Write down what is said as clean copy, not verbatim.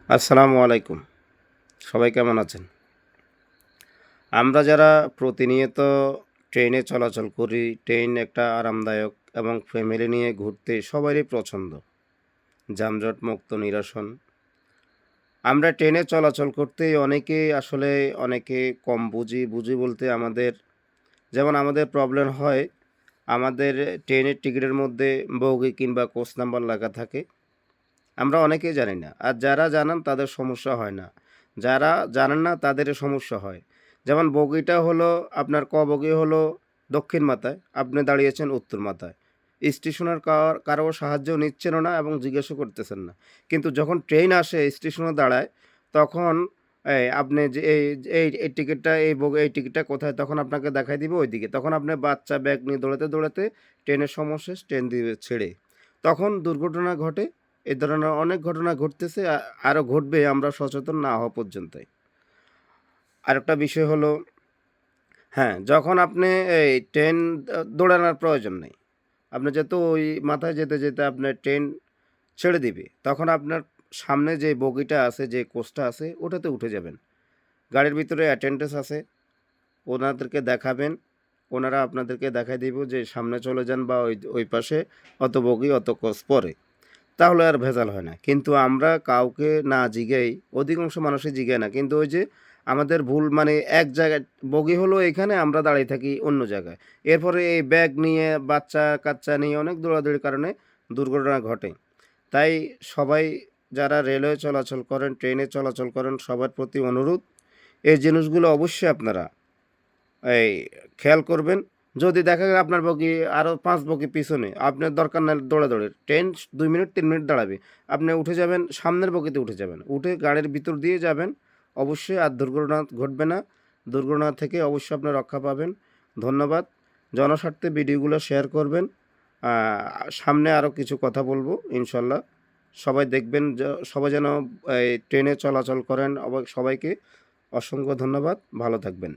আসসালামু আলাইকুম। সবাই কেমন আছেন? আমরা যারা প্রতিনিয়ত ট্রেনে চলাচল করি, ট্রেন একটা আরামদায়ক এবং ফ্যামিলি নিয়ে ঘুরতে সবারই পছন্দ। যানজট মুক্ত নিরসন। আমরা ট্রেনে চলাচল করতেই অনেকে কম বুঝি। বুঝি বলতে আমাদের প্রবলেম হয়, আমাদের ট্রেনের টিকিটের মধ্যে বগি কিংবা কোচ নাম্বার লেখা থাকে। আমরা অনেকেই জানি না। আর যারা জানেন তাদের সমস্যা হয় না। যারা জানেন না তাদের সমস্যা হয়। যেমন বগিটা হলো আপনার বগি হলো দক্ষিণ মাথায়, আপনি দাঁড়িয়েছেন উত্তর মাথায়। স্টেশনের কারো সাহায্য নিচ্ছেনও না এবং জিজ্ঞাসা করতেছেন না। কিন্তু যখন ট্রেন আসে স্টেশনে দাঁড়ায়, তখন আপনি যে এই টিকেটটা এই টিকেটটা কোথায়? তখন আপনাকে দেখায় দিবে ওইদিকে। তখন আপনি বাচ্চা ব্যাগ নিয়ে দৌড়াতে ট্রেনের সময় শেষ, ট্রেন দিবে ছেড়ে। তখন দুর্ঘটনা ঘটে। এ ধরনের অনেক ঘটনা ঘটতেছে, আরো ঘটবে আমরা সচেতন না হওয়া পর্যন্তই। আরেকটা বিষয় হলো, হ্যাঁ, যখন আপনি এই ট্রেন দৌড়ানোর প্রয়োজন নেই। আপনি যেহেতু ওই মাথায় যেতে আপনার ট্রেন ছেড়ে দিবে। তখন আপনার সামনে যে বগিটা আছে, যে কোচটা আছে ওটাতে উঠে যাবেন। গাড়ির ভিতরে অ্যাটেন্ডেন্স আছে, ওনাদেরকে দেখাবেন। ওনারা আপনাদেরকে দেখায় দিবে যে সামনে চলে যান বা ওই পাশে অত বগি অত কোচ পড়ে। তাহলে আর ভেজাল হয় না। কিন্তু আমরা কাউকে না জিজ্ঞেই, অধিকাংশ মানুষই জিজ্ঞায় না। কিন্তু ওই যে আমাদের ভুল, মানে এক জায়গায় বগি হলো এখানে, আমরা দাঁড়িয়ে থাকি অন্য জায়গায়। এরপরে এই ব্যাগ নিয়ে, বাচ্চা-কাচ্চা নিয়ে অনেক দৌড়াদৌড়ির কারণে দুর্ঘটনা ঘটে। তাই সবাই যারা রেলওয়ে চলাচল করেন, ট্রেনে চলাচল করেন, সবার প্রতি অনুরোধ, এই জিনিসগুলো অবশ্যই আপনারা এই খেয়াল করবেন। যদি দেখা গেল আপনার বগি আরও ৫ বগি পিছনে, আপনার দরকার নাই দৌড়াদৌড়ির। ট্রেন ২ মিনিট ৩ মিনিট দাঁড়াবে। আপনি উঠে যাবেন, সামনের বগিতে উঠে যাবেন। উঠে গাড়ির ভিতর দিয়ে যাবেন। অবশ্যই আর দুর্ঘটনা ঘটবে না। দুর্ঘটনা থেকে অবশ্যই আপনি রক্ষা পাবেন। ধন্যবাদ। জনস্বার্থে ভিডিওগুলো শেয়ার করবেন। আ সামনে আরও কিছু কথা বলবো ইনশাল্লাহ। সবাই দেখবেন, সবাই যেন এই ট্রেনে চলাচল করেন। সবাইকে অসংখ্য ধন্যবাদ। ভালো থাকবেন।